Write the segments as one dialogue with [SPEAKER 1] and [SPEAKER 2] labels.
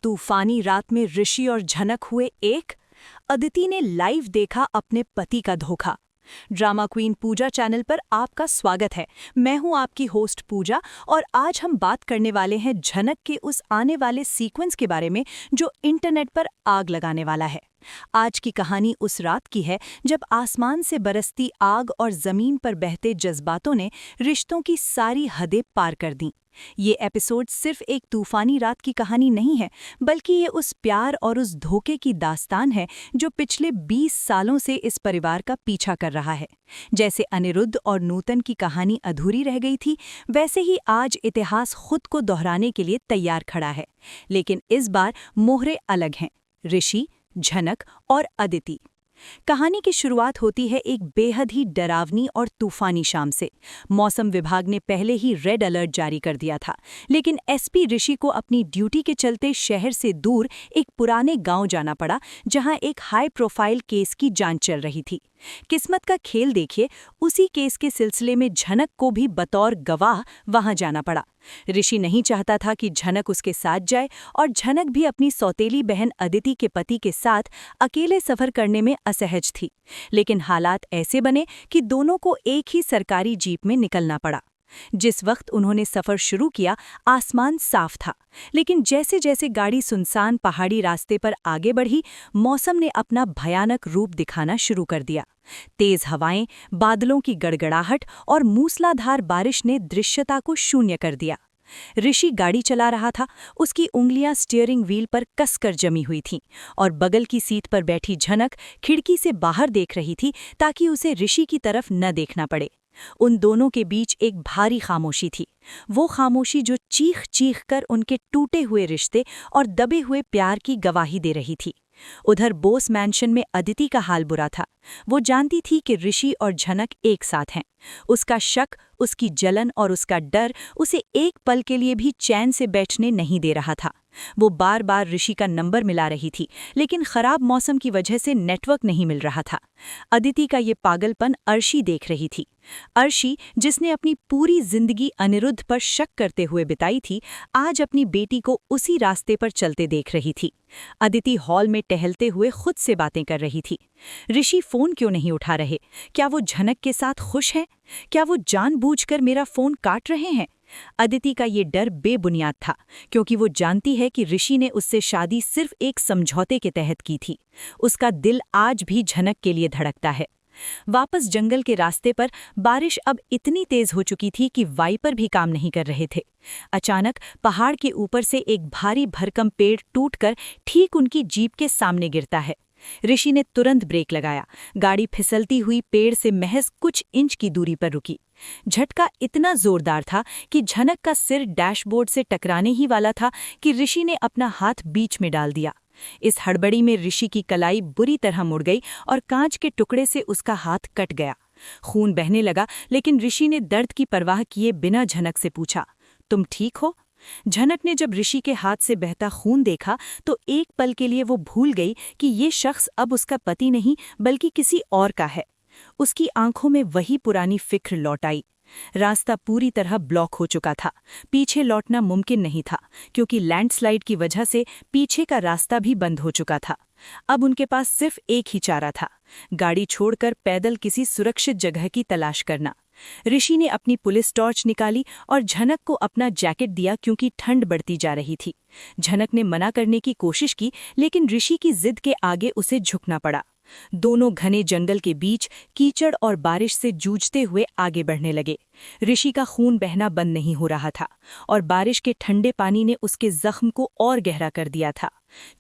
[SPEAKER 1] तूफानी रात में ऋषि और झनक हुए एक। अदिति ने लाइव देखा अपने पति का धोखा। ड्रामा क्वीन पूजा चैनल पर आपका स्वागत है। मैं हूं आपकी होस्ट पूजा और आज हम बात करने वाले हैं झनक के उस आने वाले सीक्वेंस के बारे में जो इंटरनेट पर आग लगाने वाला है। आज की कहानी उस रात की है जब आसमान से बरसती आग और जमीन पर बहते जज्बातों ने रिश्तों की सारी हदें पार कर दी। ये एपिसोड सिर्फ एक तूफानी रात की कहानी नहीं है, बल्कि ये उस प्यार और उस धोखे की दास्तान है जो पिछले 20 सालों से इस परिवार का पीछा कर रहा है। जैसे अनिरुद्ध और नूतन की कहानी अधूरी रह गई थी, वैसे ही आज इतिहास खुद को दोहराने के लिए तैयार खड़ा है। लेकिन इस बार मोहरे अलग हैं, ऋषि, झनक और अदिति। कहानी की शुरुआत होती है एक बेहद ही डरावनी और तूफानी शाम से। मौसम विभाग ने पहले ही रेड अलर्ट जारी कर दिया था, लेकिन एसपी ऋषि को अपनी ड्यूटी के चलते शहर से दूर एक पुराने गांव जाना पड़ा, जहां एक हाई प्रोफाइल केस की जांच चल रही थी। किस्मत का खेल देखिए, उसी केस के सिलसिले में झनक को भी बतौर गवाह वहां जाना पड़ा। ऋषि नहीं चाहता था कि झनक उसके साथ जाए और झनक भी अपनी सौतेली बहन अदिति के पति के साथ अकेले सफर करने में असहज थी। लेकिन हालात ऐसे बने कि दोनों को एक ही सरकारी जीप में निकलना पड़ा। जिस वक्त उन्होंने सफर शुरू किया, आसमान साफ था, लेकिन जैसे जैसे गाड़ी सुनसान पहाड़ी रास्ते पर आगे बढ़ी, मौसम ने अपना भयानक रूप दिखाना शुरू कर दिया। तेज हवाएं, बादलों की गड़गड़ाहट और मूसलाधार बारिश ने दृश्यता को शून्य कर दिया। ऋषि गाड़ी चला रहा था, उसकी उंगलियां स्टीयरिंग व्हील पर कसकर जमी हुई थीं और बगल की सीट पर बैठी झनक खिड़की से बाहर देख रही थी ताकि उसे ऋषि की तरफ न देखना पड़े। उन दोनों के बीच एक भारी खामोशी थी, वो खामोशी जो चीख चीख कर उनके टूटे हुए रिश्ते और दबे हुए प्यार की गवाही दे रही थी। उधर बोस मैंशन में अदिति का हाल बुरा था। वो जानती थी कि ऋषि और झनक एक साथ हैं। उसका शक, उसकी जलन और उसका डर उसे एक पल के लिए भी चैन से बैठने नहीं दे रहा था। वो बार बार ऋषि का नंबर मिला रही थी, लेकिन खराब मौसम की वजह से नेटवर्क नहीं मिल रहा था। अदिति का ये पागलपन अर्शी देख रही थी। अर्शी, जिसने अपनी पूरी जिंदगी अनिरुद्ध पर शक करते हुए बिताई थी, आज अपनी बेटी को उसी रास्ते पर चलते देख रही थी। अदिति हॉल में टहलते हुए खुद से बातें कर रही थी। ऋषि फोन क्यों नहीं उठा रहे? क्या वो झनक के साथ खुश हैं? क्या वो जानबूझकर मेरा फोन काट रहे हैं? अदिति का ये डर बेबुनियाद था, क्योंकि वो जानती है कि ऋषि ने उससे शादी सिर्फ एक समझौते के तहत की थी। उसका दिल आज भी झनक के लिए धड़कता है। वापस जंगल के रास्ते पर बारिश अब इतनी तेज हो चुकी थी कि वाइपर भी काम नहीं कर रहे थे। अचानक पहाड़ के ऊपर से एक भारी भरकम पेड़ टूटकर ठीक उनकी जीप के सामने गिरता है। ऋषि ने तुरंत ब्रेक लगाया। गाड़ी फिसलती हुई पेड़ से महज कुछ इंच की दूरी पर रुकी। झटका इतना जोरदार था कि झनक का सिर डैशबोर्ड से टकराने ही वाला था कि ऋषि ने अपना हाथ बीच में डाल दिया। इस हड़बड़ी में ऋषि की कलाई बुरी तरह मुड़ गई और कांच के टुकड़े से उसका हाथ कट गया। खून बहने लगा, लेकिन ऋषि ने दर्द की परवाह किए बिना झनक से पूछा, तुम ठीक हो? झनक ने जब ऋषि के हाथ से बहता खून देखा तो एक पल के लिए वो भूल गई कि ये शख्स अब उसका पति नहीं बल्कि किसी और का है। उसकी आंखों में वही पुरानी फिक्र लौट आई। रास्ता पूरी तरह ब्लॉक हो चुका था। पीछे लौटना मुमकिन नहीं था, क्योंकि लैंडस्लाइड की वजह से पीछे का रास्ता भी बंद हो चुका था। अब उनके पास सिर्फ एक ही चारा था, गाड़ी छोड़कर पैदल किसी सुरक्षित जगह की तलाश करना। ऋषि ने अपनी पुलिस टॉर्च निकाली और झनक को अपना जैकेट दिया, क्योंकि ठंड बढ़ती जा रही थी। झनक ने मना करने की कोशिश की, लेकिन ऋषि की जिद के आगे उसे झुकना पड़ा। दोनों घने जंगल के बीच कीचड़ और बारिश से जूझते हुए आगे बढ़ने लगे। ऋषि का खून बहना बंद नहीं हो रहा था और बारिश के ठंडे पानी ने उसके जख्म को और गहरा कर दिया था।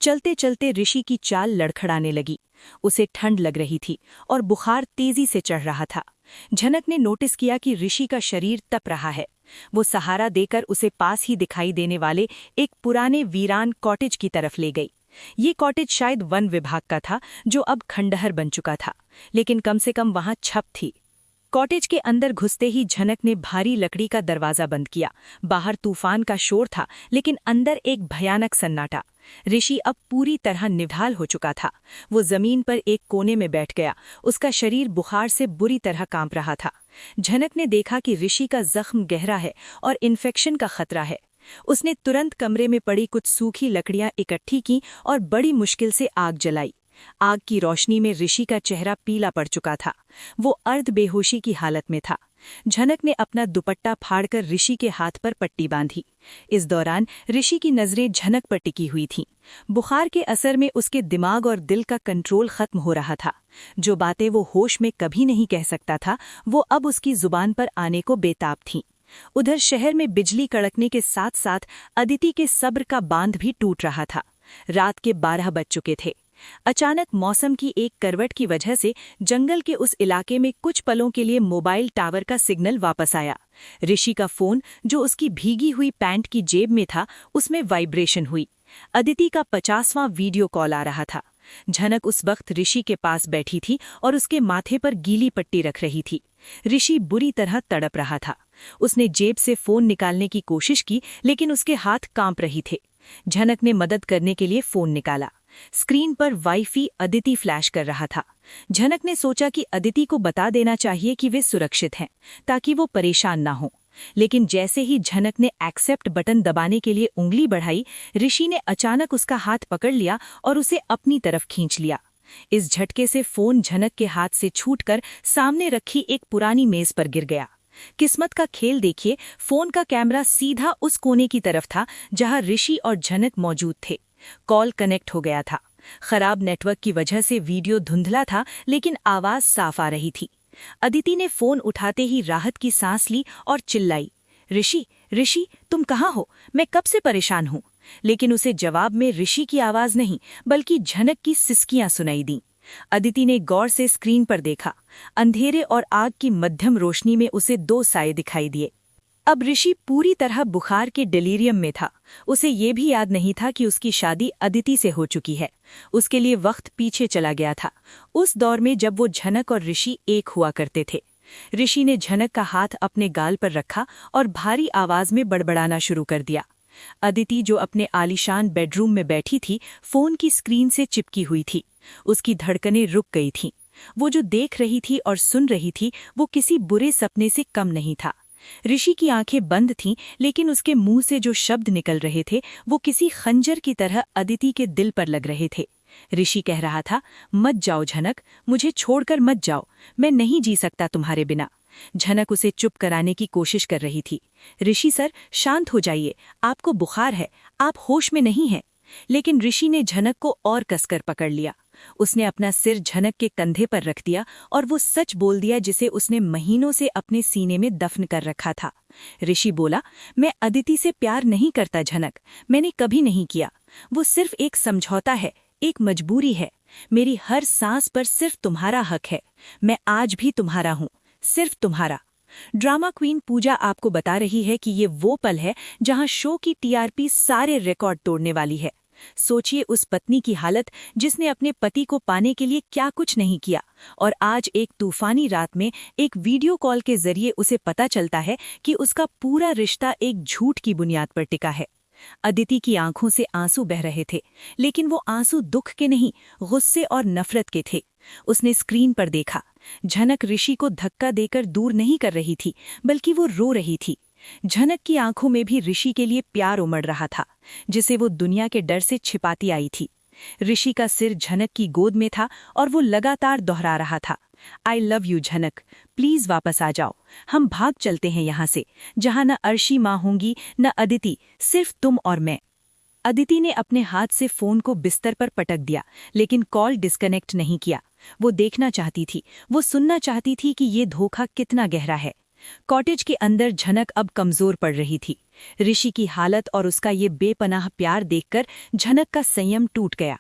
[SPEAKER 1] चलते चलते ऋषि की चाल लड़खड़ाने लगी। उसे ठंड लग रही थी और बुखार तेजी से चढ़ रहा था। झनक ने नोटिस किया कि ऋषि का शरीर तप रहा है। वो सहारा देकर उसे पास ही दिखाई देने वाले एक पुराने वीरान कॉटेज की तरफ ले गई। ये कॉटेज शायद वन विभाग का था, जो अब खंडहर बन चुका था, लेकिन कम से कम वहां छत थी। कॉटेज के अंदर घुसते ही झनक ने भारी लकड़ी का दरवाजा बंद किया। बाहर तूफान का शोर था, लेकिन अंदर एक भयानक सन्नाटा। ऋषि अब पूरी तरह निढाल हो चुका था। वो जमीन पर एक कोने में बैठ गया। उसका शरीर बुखार से बुरी तरह कांप रहा था। झनक ने देखा कि ऋषि का जख्म गहरा है और इन्फेक्शन का खतरा है। उसने तुरंत कमरे में पड़ी कुछ सूखी लकड़ियां इकट्ठी की और बड़ी मुश्किल से आग जलाई। आग की रोशनी में ऋषि का चेहरा पीला पड़ चुका था। वो अर्ध बेहोशी की हालत में था। झनक ने अपना दुपट्टा फाड़कर ऋषि के हाथ पर पट्टी बांधी। इस दौरान ऋषि की नजरें झनक पर टिकी हुई थीं। बुखार के असर में उसके दिमाग और दिल का कंट्रोल खत्म हो रहा था। जो बातें वो होश में कभी नहीं कह सकता था, वो अब उसकी जुबान पर आने को बेताब थीं। उधर शहर में बिजली कड़कने के साथ साथ अदिति के सब्र का बांध भी टूट रहा था। रात के 12 बज चुके थे। अचानक मौसम की एक करवट की वजह से जंगल के उस इलाके में कुछ पलों के लिए मोबाइल टावर का सिग्नल वापस आया। ऋषि का फोन, जो उसकी भीगी हुई पैंट की जेब में था, उसमें वाइब्रेशन हुई। अदिति का 50वां वीडियो कॉल आ रहा था। झनक उस वक्त ऋषि के पास बैठी थी और उसके माथे पर गीली पट्टी रख रही थी। ऋषि बुरी तरह तड़प रहा था। उसने जेब से फोन निकालने की कोशिश की, लेकिन उसके हाथ कांप रही थे। झनक ने मदद करने के लिए फोन निकाला। स्क्रीन पर वाईफाई अदिति फ्लैश कर रहा था। झनक ने सोचा कि अदिति को बता देना चाहिए कि वे सुरक्षित हैं, ताकि वो परेशान ना हो। लेकिन जैसे ही झनक ने एक्सेप्ट बटन दबाने के लिए उंगली बढ़ाई, ऋषि ने अचानक उसका हाथ पकड़ लिया और उसे अपनी तरफ खींच लिया। इस झटके से फोन झनक के हाथ से छूटकर सामने रखी एक पुरानी मेज पर गिर गया। किस्मत का खेल देखिए, फोन का कैमरा सीधा उस कोने की तरफ था जहां ऋषि और झनक मौजूद थे। कॉल कनेक्ट हो गया था। खराब नेटवर्क की वजह से वीडियो धुंधला था, लेकिन आवाज साफ आ रही थी। अदिति ने फोन उठाते ही राहत की सांस ली और चिल्लाई, ऋषि, ऋषि, तुम कहाँ हो? मैं कब से परेशान हूँ। लेकिन उसे जवाब में ऋषि की आवाज नहीं, बल्कि झनक की सिसकियां सुनाई दी। अदिति ने गौर से स्क्रीन पर देखा। अंधेरे और आग की मध्यम रोशनी में उसे 2 साए दिखाई दिए। अब ऋषि पूरी तरह बुखार के डिलीरियम में था। उसे ये भी याद नहीं था कि उसकी शादी अदिति से हो चुकी है। उसके लिए वक्त पीछे चला गया था, उस दौर में जब वो झनक और ऋषि एक हुआ करते थे। ऋषि ने झनक का हाथ अपने गाल पर रखा और भारी आवाज में बड़बड़ाना शुरू कर दिया। अदिति, जो अपने आलीशान बेडरूम में बैठी थी, फोन की स्क्रीन से चिपकी हुई थी। उसकी धड़कनें रुक गई थीं। वो जो देख रही थी और सुन रही थी, वो किसी बुरे सपने से कम नहीं था। ऋषि की आंखें बंद थीं, लेकिन उसके मुंह से जो शब्द निकल रहे थे, वो किसी खंजर की तरह अदिति के दिल पर लग रहे थे। ऋषि कह रहा था, मत जाओ झनक, मुझे छोड़कर मत जाओ, मैं नहीं जी सकता तुम्हारे बिना। झनक उसे चुप कराने की कोशिश कर रही थी। ऋषि सर, शांत हो जाइए, आपको बुखार है, आप होश में नहीं हैं। लेकिन ऋषि ने झनक को और कसकर पकड़ लिया। उसने अपना सिर झनक के कंधे पर रख दिया और वो सच बोल दिया जिसे उसने महीनों से अपने सीने में दफन कर रखा था। ऋषि बोला, मैं अदिति से प्यार नहीं करता झनक, मैंने कभी नहीं किया। वो सिर्फ एक समझौता है, एक मजबूरी है। मेरी हर सांस पर सिर्फ तुम्हारा हक है। मैं आज भी तुम्हारा हूँ, सिर्फ तुम्हारा। ड्रामा क्वीन पूजा आपको बता रही है कि ये वो पल है जहां शो की टीआरपी सारे रिकॉर्ड तोड़ने वाली है। सोचिए उस पत्नी की हालत जिसने अपने पति को पाने के लिए क्या कुछ नहीं किया, और आज एक तूफानी रात में एक वीडियो कॉल के जरिए उसे पता चलता है कि उसका पूरा रिश्ता एक झूठ की बुनियाद पर टिका है। अदिति की आंखों से आंसू बह रहे थे, लेकिन वो आंसू दुख के नहीं, गुस्से और नफरत के थे। उसने स्क्रीन पर देखा, झनक ऋषि को धक्का देकर दूर नहीं कर रही थी, बल्कि वो रो रही थी। झनक की आंखों में भी ऋषि के लिए प्यार उमड़ रहा था, जिसे वो दुनिया के डर से छिपाती आई थी। ऋषि का सिर झनक की गोद में था और वो लगातार दोहरा रहा था, आई लव यू झनक, प्लीज वापस आ जाओ, हम भाग चलते हैं यहाँ से, जहाँ न अर्शी माँ होंगी न अदिति, सिर्फ तुम और मैं। अदिति ने अपने हाथ से फोन को बिस्तर पर पटक दिया, लेकिन कॉल डिस्कनेक्ट नहीं किया। वो देखना चाहती थी, वो सुनना चाहती थी कि ये धोखा कितना गहरा है। कॉटेज के अंदर झनक अब कमजोर पड़ रही थी। ऋषि की हालत और उसका ये बेपनाह प्यार देखकर झनक का संयम टूट गया।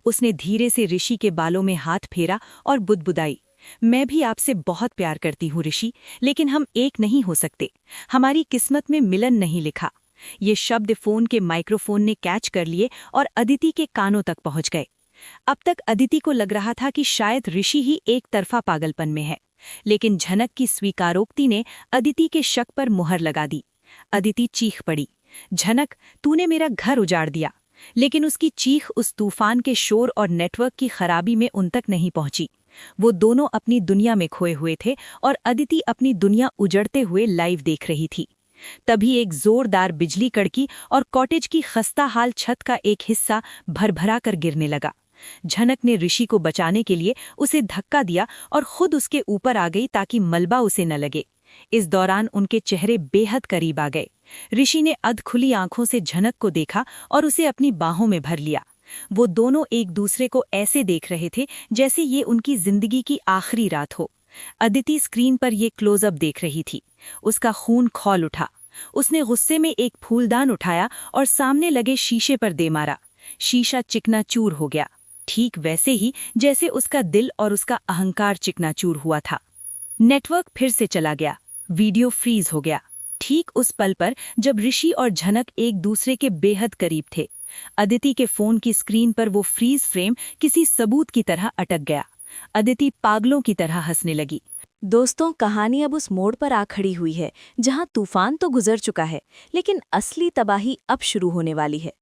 [SPEAKER 1] उसने धीरे से ऋषि के बालों में हाथ फेरा और बुदबुदाई, मैं भी आपसे बहुत प्यार करती हूँ ऋषि, लेकिन हम एक नहीं हो सकते, हमारी किस्मत में मिलन नहीं लिखा। ये शब्द फोन के माइक्रोफोन ने कैच कर लिए और अदिति के कानों तक पहुंच गए। अब तक अदिति को लग रहा था कि शायद ऋषि ही एक तरफा पागलपन में है, लेकिन झनक की स्वीकारोक्ति ने अदिति के शक पर मुहर लगा दी। अदिति चीख पड़ी, झनक, तूने मेरा घर उजाड़ दिया। लेकिन उसकी चीख उस तूफान के शोर और नेटवर्क की खराबी में उन तक नहीं पहुंची। वो दोनों अपनी दुनिया में खोए हुए थे और अदिति अपनी दुनिया उजड़ते हुए लाइव देख रही थी। तभी एक जोरदार बिजली कड़की और कॉटेज की खस्ताहाल छत का एक हिस्सा भरभरा कर गिरने लगा। झनक ने ऋषि को बचाने के लिए उसे धक्का दिया और खुद उसके ऊपर आ गई ताकि मलबा उसे न लगे। इस दौरान उनके चेहरे बेहद करीब आ गए। ऋषि ने अधखुली आंखों से झनक को देखा और उसे अपनी बाहों में भर लिया। वो दोनों एक दूसरे को ऐसे देख रहे थे जैसे ये उनकी जिंदगी की आखिरी रात हो। अदिति स्क्रीन पर ये क्लोजअप देख रही थी। उसका खून खौल उठा। उसने गुस्से में एक फूलदान उठाया और सामने लगे शीशे पर दे मारा। शीशा चिकनाचूर हो गया, ठीक वैसे ही जैसे उसका दिल और उसका अहंकार चिकनाचूर हुआ था। नेटवर्क फिर से चला गया। वीडियो फ्रीज हो गया, ठीक उस पल पर जब ऋषि और झनक एक दूसरे के बेहद करीब थे। अदिति के फोन की स्क्रीन पर वो फ्रीज फ्रेम किसी सबूत की तरह अटक गया। अदिति पागलों की तरह हंसने लगी।
[SPEAKER 2] दोस्तों, कहानी अब उस मोड़ पर आ खड़ी हुई है जहां तूफान तो गुजर चुका है, लेकिन असली तबाही अब शुरू होने वाली है।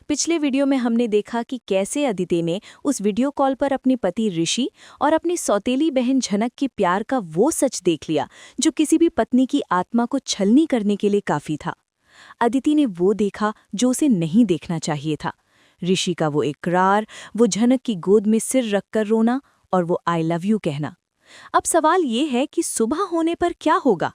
[SPEAKER 2] पिछले वीडियो में हमने देखा कि कैसे अदिति ने उस वीडियो कॉल पर अपने पति ऋषि और अपनी सौतेली बहन झनक के प्यार का वो सच देख लिया जो किसी भी पत्नी की आत्मा को छलनी करने के लिए काफी था। अदिति ने वो देखा जो उसे नहीं देखना चाहिए था। ऋषि का वो इकरार, वो झनक की गोद में सिर रखकर रोना और वो आई लव यू कहना। अब सवाल ये है कि सुबह होने पर क्या होगा?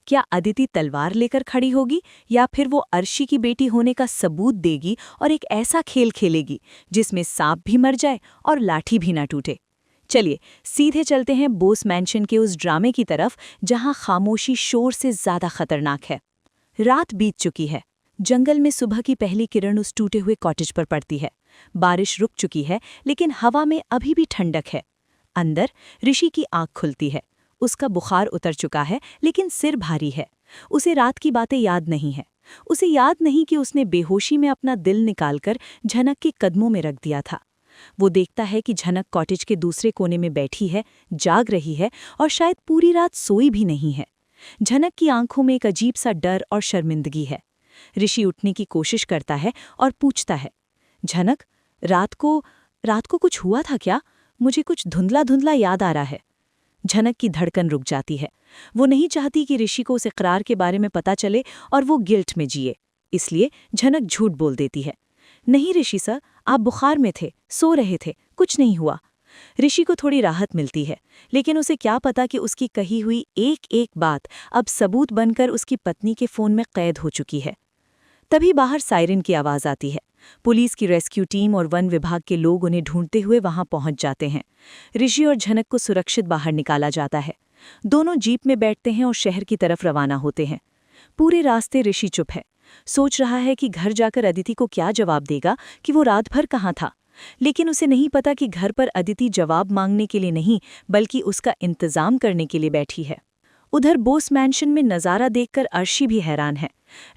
[SPEAKER 2] क्या अदिति तलवार लेकर खड़ी होगी या फिर वो अर्शी की बेटी होने का सबूत देगी और एक ऐसा खेल खेलेगी जिसमें सांप भी मर जाए और लाठी भी ना टूटे? चलिए सीधे चलते हैं बोस मैंशन के उस ड्रामे की तरफ जहां खामोशी शोर से ज्यादा खतरनाक है। रात बीत चुकी है। जंगल में सुबह की पहली किरण उस टूटे हुए कॉटेज पर पड़ती है। बारिश रुक चुकी है लेकिन हवा में अभी भी ठंडक है। अंदर ऋषि की आंख खुलती है। उसका बुखार उतर चुका है लेकिन सिर भारी है। उसे रात की बातें याद नहीं है। उसे याद नहीं कि उसने बेहोशी में अपना दिल निकालकर झनक के कदमों में रख दिया था। वो देखता है कि झनक कॉटेज के दूसरे कोने में बैठी है, जाग रही है और शायद पूरी रात सोई भी नहीं है। झनक की आंखों में एक अजीब सा डर और शर्मिंदगी है। ऋषि उठने की कोशिश करता है और पूछता है, झनक, रात को कुछ हुआ था क्या? मुझे कुछ धुंधला धुंधला याद आ रहा है। झनक की धड़कन रुक जाती है। वो नहीं चाहती कि ऋषि को उस इकरार के बारे में पता चले और वो गिल्ट में जिए, इसलिए झनक झूठ बोल देती है। नहीं ऋषि सर, आप बुखार में थे, सो रहे थे, कुछ नहीं हुआ। ऋषि को थोड़ी राहत मिलती है, लेकिन उसे क्या पता कि उसकी कही हुई एक एक बात अब सबूत बनकर उसकी पत्नी के फोन में कैद हो चुकी है। तभी बाहर सायरन की आवाज आती है। पुलिस की रेस्क्यू टीम और वन विभाग के लोग उन्हें ढूंढते हुए वहां पहुंच जाते हैं। ऋषि और झनक को सुरक्षित बाहर निकाला जाता है। दोनों जीप में बैठते हैं और शहर की तरफ रवाना होते हैं। पूरे रास्ते ऋषि चुप है। सोच रहा है कि घर जाकर अदिति को क्या जवाब देगा कि वो रात भर कहाँ था। लेकिन उसे नहीं पता कि घर पर अदिति जवाब मांगने के लिए नहीं बल्कि उसका इंतजाम करने के लिए बैठी है। उधर बोस मैंशन में नज़ारा देखकर अर्शी भी हैरान है।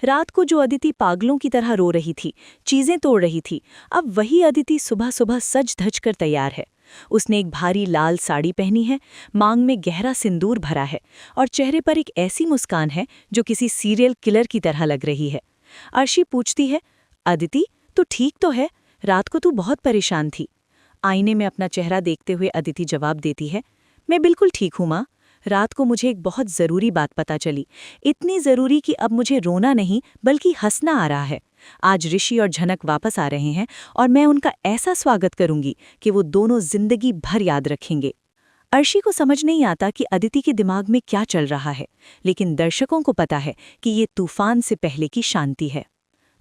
[SPEAKER 2] रात को जो अदिति पागलों की तरह रो रही थी, चीजें तोड़ रही थी, अब वही अदिति सुबह सुबह सज धज कर तैयार है। उसने एक भारी लाल साड़ी पहनी है, मांग में गहरा सिंदूर भरा है और चेहरे पर एक ऐसी मुस्कान है जो किसी सीरियल किलर की तरह लग रही है। अर्शी पूछती है, अदिति, तू ठीक तो है? रात को तू बहुत परेशान थी। आईने में अपना चेहरा देखते हुए अदिति जवाब देती है, मैं बिल्कुल ठीक हूँ माँ। रात को मुझे एक बहुत ज़रूरी बात पता चली, इतनी ज़रूरी कि अब मुझे रोना नहीं बल्कि हंसना आ रहा है। आज ऋषि और झनक वापस आ रहे हैं और मैं उनका ऐसा स्वागत करूंगी कि वो दोनों जिंदगी भर याद रखेंगे। अर्शी को समझ नहीं आता कि अदिति के दिमाग में क्या चल रहा है, लेकिन दर्शकों को पता है कि ये तूफान से पहले की शांति है।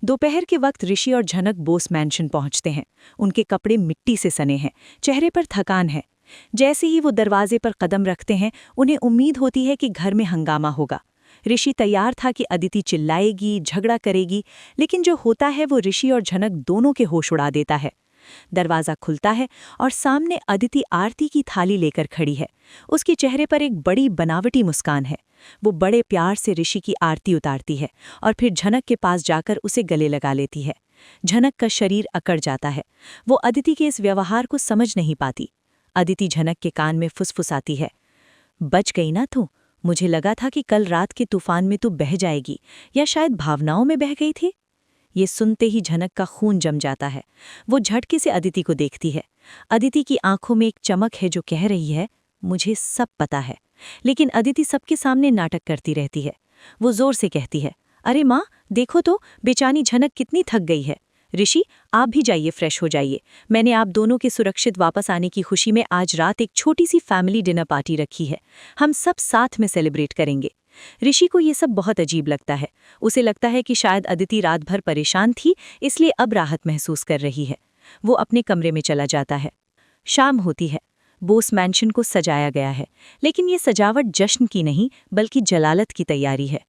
[SPEAKER 2] दोपहर के वक्त ऋषि और झनक बोस मैंशन पहुंचते हैं। उनके कपड़े मिट्टी से सने हैं, चेहरे पर थकान है। जैसे ही वो दरवाजे पर कदम रखते हैं, उन्हें उम्मीद होती है कि घर में हंगामा होगा। ऋषि तैयार था कि अदिति चिल्लाएगी, झगड़ा करेगी, लेकिन जो होता है वो ऋषि और झनक दोनों के होश उड़ा देता है। दरवाज़ा खुलता है और सामने अदिति आरती की थाली लेकर खड़ी है। उसके चेहरे पर एक बड़ी बनावटी मुस्कान है। वो बड़े प्यार से ऋषि की आरती उतारती है और फिर झनक के पास जाकर उसे गले लगा लेती है। झनक का शरीर अकड़ जाता है। वो अदिति के इस व्यवहार को समझ नहीं पाती। अदिति झनक के कान में फुसफुसाती है, बच गई ना तू? मुझे लगा था कि कल रात के तूफान में तू बह जाएगी, या शायद भावनाओं में बह गई थी। ये सुनते ही झनक का खून जम जाता है। वो झटके से अदिति को देखती है। अदिति की आंखों में एक चमक है जो कह रही है, मुझे सब पता है। लेकिन अदिति सबके सामने नाटक करती रहती है। वो जोर से कहती है, अरे माँ, देखो तो बेचारी झनक कितनी थक गई है। ऋषि, आप भी जाइए, फ्रेश हो जाइए। मैंने आप दोनों के सुरक्षित वापस आने की खुशी में आज रात एक छोटी सी फैमिली डिनर पार्टी रखी है। हम सब साथ में सेलिब्रेट करेंगे। ऋषि को ये सब बहुत अजीब लगता है। उसे लगता है कि शायद अदिति रात भर परेशान थी, इसलिए अब राहत महसूस कर रही है। वो अपने कमरे में चला जाता है। शाम होती है। बोस मैंशन को सजाया गया है, लेकिन ये सजावट जश्न की नहीं बल्कि जलालत की तैयारी है।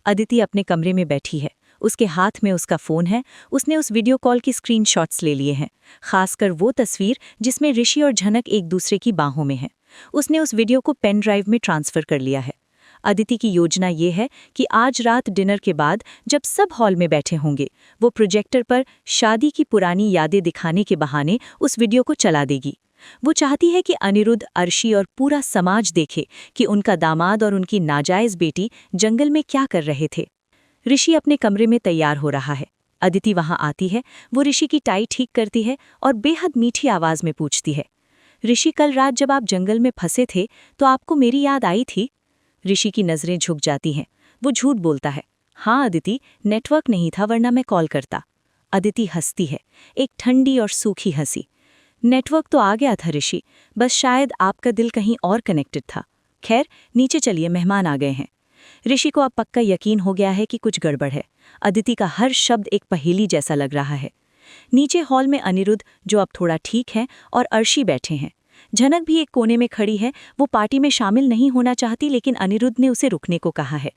[SPEAKER 2] अदिति अपने कमरे में बैठी है। उसके हाथ में उसका फ़ोन है। उसने उस वीडियो कॉल की स्क्रीनशॉट्स ले लिए हैं, खासकर वो तस्वीर जिसमें ऋषि और झनक एक दूसरे की बाहों में हैं। उसने उस वीडियो को पेन ड्राइव में ट्रांसफ़र कर लिया है। अदिति की योजना ये है कि आज रात डिनर के बाद जब सब हॉल में बैठे होंगे, वो प्रोजेक्टर पर शादी की पुरानी यादें दिखाने के बहाने उस वीडियो को चला देगी। वो चाहती है कि अनिरुद्ध, अर्शी और पूरा समाज देखे कि उनका दामाद और उनकी नाजायज़ बेटी जंगल में क्या कर रहे थे। ऋषि अपने कमरे में तैयार हो रहा है। अदिति वहां आती है। वो ऋषि की टाई ठीक करती है और बेहद मीठी आवाज में पूछती है, ऋषि, कल रात जब आप जंगल में फंसे थे तो आपको मेरी याद आई थी? ऋषि की नज़रें झुक जाती हैं। वो झूठ बोलता है, हाँ अदिति, नेटवर्क नहीं था वरना मैं कॉल करता। अदिति हंसती है, एक ठंडी और सूखी हंसी। नेटवर्क तो आ गया था ऋषि, बस शायद आपका दिल कहीं और कनेक्टेड था। खैर, नीचे चलिए, मेहमान आ गए हैं। ऋषि को अब पक्का यकीन हो गया है कि कुछ गड़बड़ है। अदिति का हर शब्द एक पहेली जैसा लग रहा है। नीचे हॉल में अनिरुद्ध, जो अब थोड़ा ठीक है, और अर्शी बैठे हैं। झनक भी एक कोने में खड़ी है। वो पार्टी में शामिल नहीं होना चाहती, लेकिन अनिरुद्ध ने उसे रुकने को कहा है।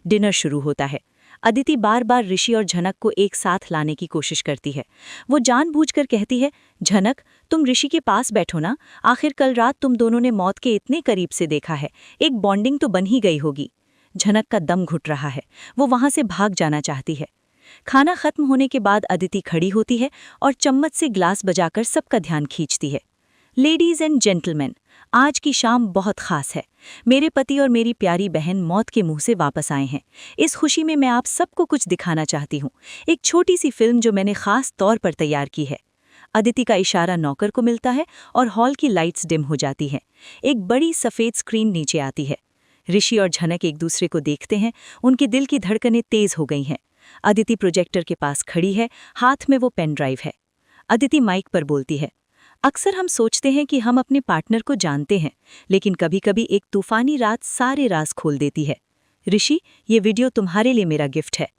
[SPEAKER 2] डिनर शुरू होता है। अदिति बार बार ऋषि और झनक को एक साथ लाने की कोशिश करती है। वो जानबूझकर कहती है, झनक, तुम ऋषि के पास बैठो ना। आखिर कल रात तुम दोनों ने मौत के इतने करीब से देखा है, एक बॉन्डिंग तो बन ही गई होगी। झनक का दम घुट रहा है। वो वहां से भाग जाना चाहती है। खाना खत्म होने के बाद अदिति खड़ी होती है और चम्मच से ग्लास बजाकर सबका ध्यान खींचती है। लेडीज एंड जेंटलमैन, आज की शाम बहुत खास है। मेरे पति और मेरी प्यारी बहन मौत के मुंह से वापस आए हैं। इस खुशी में मैं आप सबको कुछ दिखाना चाहती हूँ, एक छोटी सी फिल्म जो मैंने खास तौर पर तैयार की है। अदिति का इशारा नौकर को मिलता है और हॉल की लाइट्स डिम हो जाती हैं। एक बड़ी सफ़ेद स्क्रीन नीचे आती है। ऋषि और झनक एक दूसरे को देखते हैं। उनके दिल की धड़कनें तेज हो गई हैं। अदिति प्रोजेक्टर के पास खड़ी है, हाथ में वो पेन ड्राइव है। अदिति माइक पर बोलती है, अक्सर हम सोचते हैं कि हम अपने पार्टनर को जानते हैं, लेकिन कभी-कभी एक तूफानी रात सारे राज खोल देती है। ऋषि, ये वीडियो तुम्हारे लिए मेरा गिफ्ट है।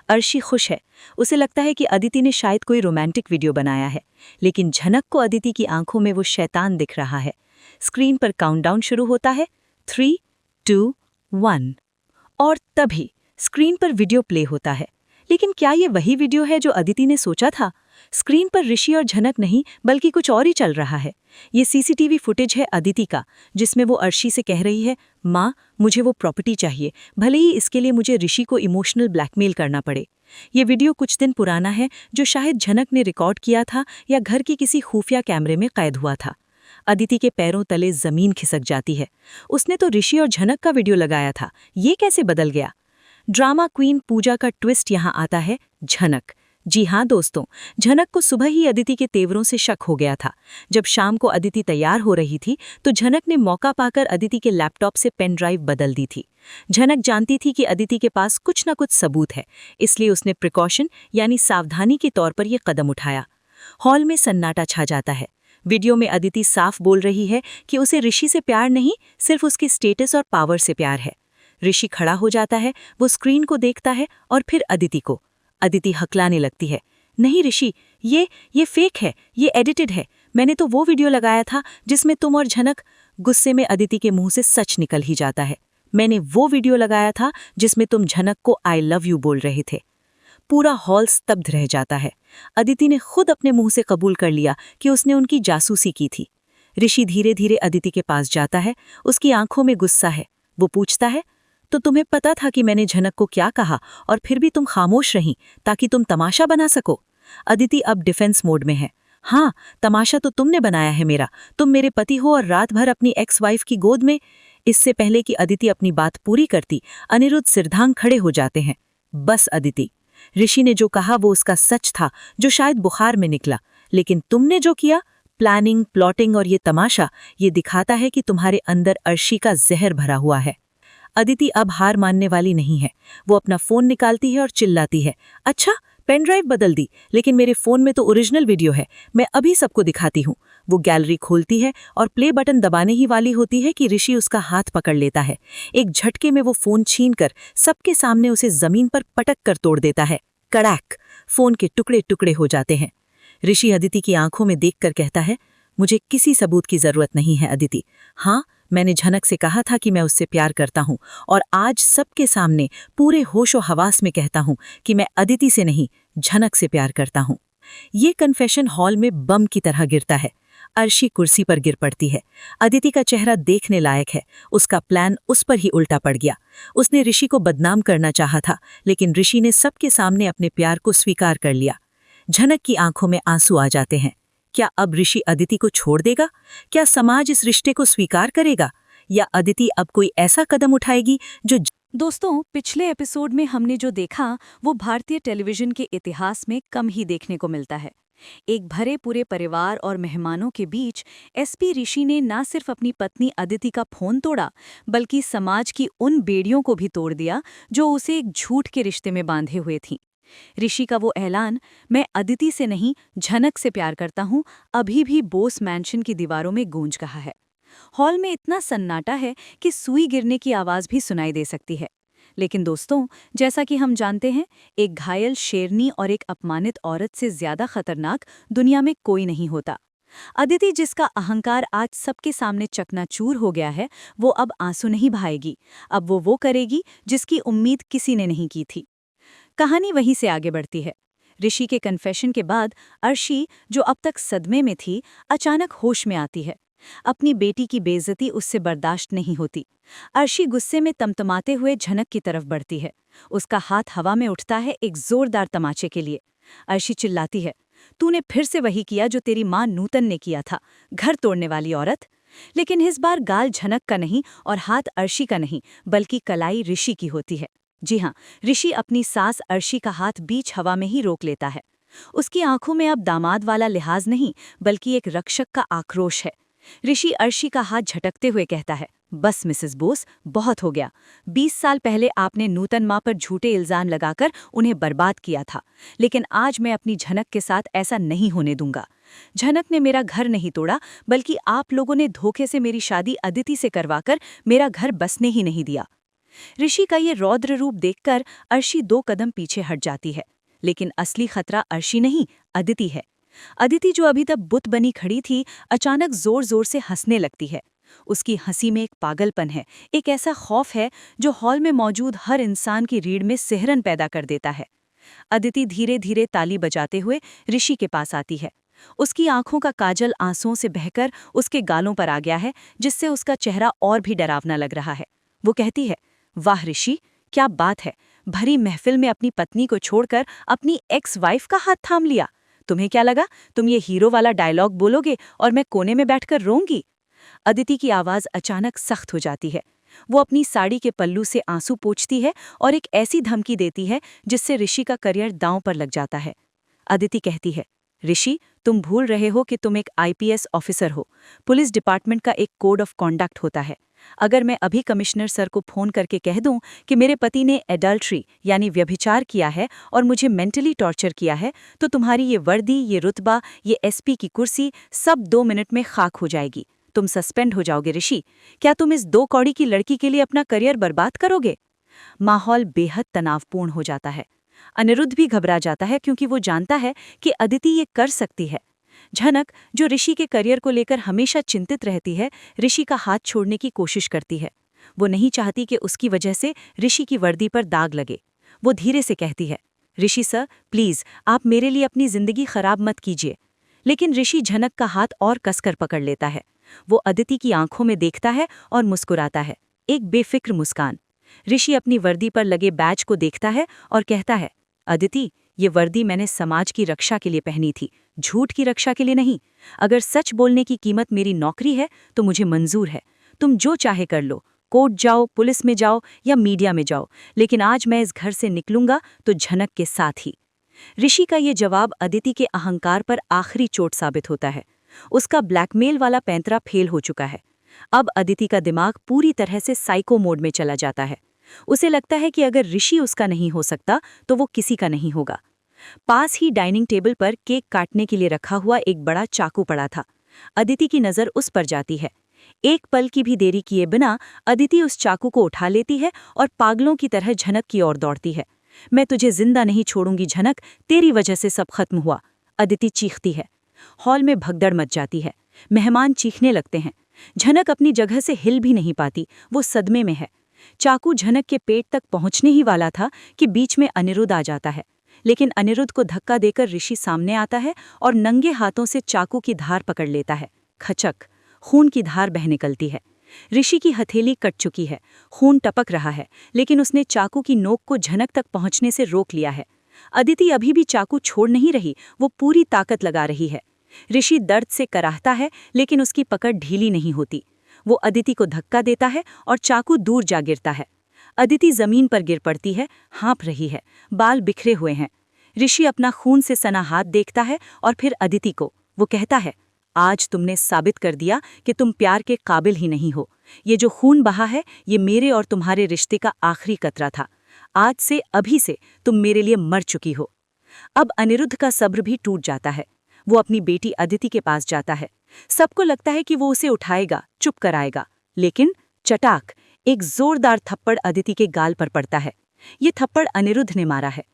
[SPEAKER 2] अर्शी खुश है। उसे लगता है कि अदिति ने शायद कोई रोमांटिक वीडियो बनाया है, लेकिन झनक को अदिति की आंखों में वो शैतान दिख रहा है। स्क्रीन पर काउंटडाउन शुरू होता है, 3, 2, 1। और तभी स्क्रीन पर वीडियो प्ले होता है। लेकिन क्या ये वही वीडियो है जो अदिति ने सोचा था? स्क्रीन पर ऋषि और झनक नहीं, बल्कि कुछ और ही चल रहा है। ये सीसीटीवी फुटेज है अदिति का, जिसमें वो अर्शी से कह रही है, माँ, मुझे वो प्रॉपर्टी चाहिए, भले ही इसके लिए मुझे ऋषि को इमोशनल ब्लैकमेल करना पड़े। ये वीडियो कुछ दिन पुराना है, जो शायद झनक ने रिकॉर्ड किया था या घर के किसी खुफिया कैमरे में कैद हुआ था। अदिति के पैरों तले जमीन खिसक जाती है। उसने तो ऋषि और झनक का वीडियो लगाया था, ये कैसे बदल गया? ड्रामा क्वीन पूजा का ट्विस्ट यहाँ आता है, झनक। जी हाँ दोस्तों, झनक को सुबह ही अदिति के तेवरों से शक हो गया था। जब शाम को अदिति तैयार हो रही थी तो झनक ने मौका पाकर अदिति के लैपटॉप से पेन ड्राइव बदल दी थी। झनक जानती थी कि अदिति के पास कुछ न कुछ सबूत है, इसलिए उसने प्रिकॉशन यानी सावधानी के तौर पर यह कदम उठाया। हॉल में सन्नाटा छा जाता है। वीडियो में अदिति साफ बोल रही है कि उसे ऋषि से प्यार नहीं, सिर्फ उसके स्टेटस और पावर से प्यार है। ऋषि खड़ा हो जाता है, वो स्क्रीन को देखता है और फिर अदिति को। अदिति हकलाने लगती है, नहीं ऋषि, ये फेक है, ये एडिटेड है। मैंने तो वो वीडियो लगाया था जिसमें तुम और झनक। गुस्से में अदिति के मुंह से सच निकल ही जाता है, मैंने वो वीडियो लगाया था जिसमें तुम झनक को आई लव यू बोल रहे थे। पूरा हॉल स्तब्ध रह जाता है। अदिति ने खुद अपने मुंह से कबूल कर लिया कि उसने उनकी जासूसी की थी। ऋषि धीरे धीरे अदिति के पास जाता है। उसकी आंखों में गुस्सा है। वो पूछता है, तो तुम्हें पता था कि मैंने झनक को क्या कहा और फिर भी तुम खामोश रहीं ताकि तुम तमाशा बना सको? अदिति अब डिफेंस मोड में है। हाँ, तमाशा तो तुमने बनाया है मेरा। तुम मेरे पति हो और रात भर अपनी एक्स वाइफ की गोद में। इससे पहले कि अदिति अपनी बात पूरी करती, अनिरुद्ध सिरधांग खड़े हो जाते हैं। बस अदिति, ऋषि ने जो कहा वो उसका सच था, जो शायद बुखार में निकला, लेकिन तुमने जो किया, प्लानिंग, प्लॉटिंग और ये तमाशा, ये दिखाता है कि तुम्हारे अंदर अर्शी का जहर भरा हुआ है।
[SPEAKER 3] अदिति अब हार मानने वाली नहीं है। वो अपना फोन निकालती है और चिल्लाती है, अच्छा पेन ड्राइव बदल दी, लेकिन मेरे फोन में तो ओरिजिनल वीडियो है, मैं अभी सबको दिखाती हूँ। वो गैलरी खोलती है और प्ले बटन दबाने ही वाली होती है कि ऋषि उसका हाथ पकड़ लेता है। एक झटके में वो फोन छीनकर सबके सामने उसे जमीन पर पटक कर तोड़ देता है। कड़ैक! फोन के टुकड़े टुकड़े हो जाते हैं। ऋषि अदिति की आंखों में देखकर कहता है, मुझे किसी सबूत की जरूरत नहीं है अदिति। हाँ, मैंने झनक से कहा था कि मैं उससे प्यार करता हूँ, और आज सबके सामने पूरे होशो हवास में कहता हूँ कि मैं अदिति से नहीं, झनक से प्यार करता हूँ। ये कन्फेशन हॉल में बम की तरह गिरता है। अर्शी कुर्सी पर गिर पड़ती है। अदिति का चेहरा देखने लायक है। उसका प्लान उस पर ही उल्टा पड़ गया। उसने ऋषि को बदनाम करना चाहा था, लेकिन ऋषि ने सबके सामने अपने प्यार को स्वीकार कर लिया। झनक की आंखों में आंसू आ जाते हैं। क्या अब ऋषि अदिति को छोड़ देगा? क्या समाज इस रिश्ते को स्वीकार करेगा? या अदिति अब कोई ऐसा कदम उठाएगी जो...
[SPEAKER 1] दोस्तों, पिछले एपिसोड में हमने जो देखा वो भारतीय टेलीविजन के इतिहास में कम ही देखने को मिलता है। एक भरे पूरे परिवार और मेहमानों के बीच एसपी ऋषि ने न सिर्फ अपनी पत्नी अदिति का फोन तोड़ा, बल्कि समाज की उन बेड़ियों को भी तोड़ दिया जो उसे एक झूठ के रिश्ते में बांधे हुए थीं। ऋषि का वो ऐलान, मैं अदिति से नहीं झनक से प्यार करता हूँ, अभी भी बोस मैंशन की दीवारों में गूंज रहा है। हॉल में इतना सन्नाटा है कि सुई गिरने की आवाज भी सुनाई दे सकती है। लेकिन दोस्तों, जैसा कि हम जानते हैं, एक घायल शेरनी और एक अपमानित औरत से ज्यादा खतरनाक दुनिया में कोई नहीं होता। अदिति, जिसका अहंकार आज सबके सामने चकनाचूर हो गया है, वो अब आंसू नहीं बहाएगी। अब वो करेगी जिसकी उम्मीद किसी ने नहीं की थी। कहानी वहीं से आगे बढ़ती है। ऋषि के कन्फेशन के बाद अर्शी, जो अब तक सदमे में थी, अचानक होश में आती है। अपनी बेटी की बेइज्जती उससे बर्दाश्त नहीं होती। अर्शी गुस्से में तमतमाते हुए झनक की तरफ बढ़ती है। उसका हाथ हवा में उठता है एक जोरदार तमाचे के लिए। अर्शी चिल्लाती है, तूने फिर से वही किया जो तेरी माँ नूतन ने किया था, घर तोड़ने वाली औरत। लेकिन इस बार गाल झनक का नहीं और हाथ अर्शी का नहीं, बल्कि कलाई ऋषि की होती है। जी हाँ, ऋषि अपनी सास अर्शी का हाथ बीच हवा में ही रोक लेता है। उसकी आंखों में अब दामाद वाला लिहाज नहीं, बल्कि एक रक्षक का आक्रोश है। ऋषि अर्शी का हाथ झटकते हुए कहता है, बस मिसेस बोस, बहुत हो गया। 20 साल पहले आपने नूतन माँ पर झूठे इल्जाम लगाकर उन्हें बर्बाद किया था, लेकिन आज मैं अपनी झनक के साथ ऐसा नहीं होने दूंगा। झनक ने मेरा घर नहीं तोड़ा, बल्कि आप लोगों ने धोखे से मेरी शादी अदिति से करवाकर मेरा घर बसने ही नहीं दिया। ऋषि का ये रौद्र रूप देखकर अर्शी 2 कदम पीछे हट जाती है। लेकिन असली खतरा अर्शी नहीं, अदिति है। अदिति, जो अभी तक बुत बनी खड़ी थी, अचानक जोर जोर से हंसने लगती है। उसकी हंसी में एक पागलपन है, एक ऐसा खौफ है जो हॉल में मौजूद हर इंसान की रीढ़ में सिहरन पैदा कर देता है। अदिति धीरे धीरे ताली बजाते हुए ऋषि के पास आती है। उसकी आंखों का काजल आंसुओं से बहकर उसके गालों पर आ गया है, जिससे उसका चेहरा और भी डरावना लग रहा है। वो कहती है, वाह ऋषि, क्या बात है, भरी महफिल में अपनी पत्नी को छोड़कर अपनी एक्स वाइफ का हाथ थाम लिया। तुम्हें क्या लगा तुम ये हीरो वाला डायलॉग बोलोगे और मैं कोने में बैठकर रोऊंगी? अदिति की आवाज अचानक सख्त हो जाती है। वो अपनी साड़ी के पल्लू से आंसू पोंछती है और एक ऐसी धमकी देती है जिससे ऋषि का करियर दांव पर लग जाता है। अदिति कहती है, ऋषि, तुम भूल रहे हो कि तुम एक आईपीएस ऑफिसर हो। पुलिस डिपार्टमेंट का एक कोड ऑफ कॉन्डक्ट होता है। अगर मैं अभी कमिश्नर सर को फोन करके कह दूं कि मेरे पति ने एडल्ट्री यानी व्यभिचार किया है और मुझे मेंटली टॉर्चर किया है, तो तुम्हारी ये वर्दी, ये रुतबा, ये एसपी की कुर्सी सब 2 मिनट में खाक हो जाएगी। तुम सस्पेंड हो जाओगे ऋषि। क्या तुम इस 2 कौड़ी की लड़की के लिए अपना करियर बर्बाद करोगे? माहौल बेहद तनावपूर्ण हो जाता है। अनिरुद्ध भी घबरा जाता है, क्योंकि वो जानता है कि अदिति ये कर सकती है। झनक, जो ऋषि के करियर को लेकर हमेशा चिंतित रहती है, ऋषि का हाथ छोड़ने की कोशिश करती है। वो नहीं चाहती कि उसकी वजह से ऋषि की वर्दी पर दाग लगे। वो धीरे से कहती है, ऋषि सर, प्लीज आप मेरे लिए अपनी जिंदगी खराब मत कीजिए। लेकिन ऋषि झनक का हाथ और कसकर पकड़ लेता है। वो अदिति की आंखों में देखता है और मुस्कुराता है, एक बेफिक्र मुस्कान। ऋषि अपनी वर्दी पर लगे बैज को देखता है और कहता है, अदिति, ये वर्दी मैंने समाज की रक्षा के लिए पहनी थी, झूठ की रक्षा के लिए नहीं। अगर सच बोलने की कीमत मेरी नौकरी है तो मुझे मंजूर है। तुम जो चाहे कर लो, कोर्ट जाओ, पुलिस में जाओ या मीडिया में जाओ, लेकिन आज मैं इस घर से निकलूंगा तो झनक के साथ ही। ऋषि का ये जवाब अदिति के अहंकार पर आखिरी चोट साबित होता है। उसका ब्लैकमेल वाला पैंतरा फेल हो चुका है।
[SPEAKER 2] अब अदिति का दिमाग पूरी तरह से साइको मोड में चला जाता है। उसे लगता है कि अगर ऋषि उसका नहीं हो सकता तो वो किसी का नहीं होगा। पास ही डाइनिंग टेबल पर केक काटने के लिए रखा हुआ एक बड़ा चाकू पड़ा था। अदिति की नज़र उस पर जाती है। एक पल की भी देरी किए बिना अदिति उस चाकू को उठा लेती है और पागलों की तरह झनक की ओर दौड़ती है। मैं तुझे जिंदा नहीं छोड़ूंगी झनक, तेरी वजह से सब खत्म हुआ, अदिति चीखती है। हॉल में भगदड़ मच जाती है। मेहमान चीखने लगते हैं। झनक अपनी जगह से हिल भी नहीं पाती, वो सदमे में है। चाकू झनक के पेट तक पहुंचने ही वाला था कि बीच में अनिरुद्ध आ जाता है। लेकिन अनिरुद्ध को धक्का देकर ऋषि सामने आता है और नंगे हाथों से चाकू की धार पकड़ लेता है। खचक, खून की धार बह निकलती है। ऋषि की हथेली कट चुकी है, खून टपक रहा है, लेकिन उसने चाकू की नोक को झनक तक पहुंचने से रोक लिया है। अदिति अभी भी चाकू छोड़ नहीं रही, वो पूरी ताकत लगा रही है। ऋषि दर्द से कराहता है, लेकिन उसकी पकड़ ढीली नहीं होती। वो अदिति को धक्का देता है और चाकू दूर जा गिरता है। अदिति जमीन पर गिर पड़ती है, हाँप रही है, बाल बिखरे हुए हैं। ऋषि अपना खून से सना हाथ देखता है और फिर अदिति को। वो कहता है, आज तुमने साबित कर दिया कि तुम प्यार के काबिल ही नहीं हो। ये जो खून बहा है, ये मेरे और तुम्हारे रिश्ते का आखिरी कतरा था। आज से, अभी से तुम मेरे लिए मर चुकी हो। अब अनिरुद्ध का सब्र भी टूट जाता है। वो अपनी बेटी अदिति के पास जाता है। सबको लगता है कि वो उसे उठाएगा, चुप कराएगा, लेकिन चटाक, एक जोरदार थप्पड़ अदिति के गाल पर पड़ता है। ये थप्पड़ अनिरुद्ध ने मारा है।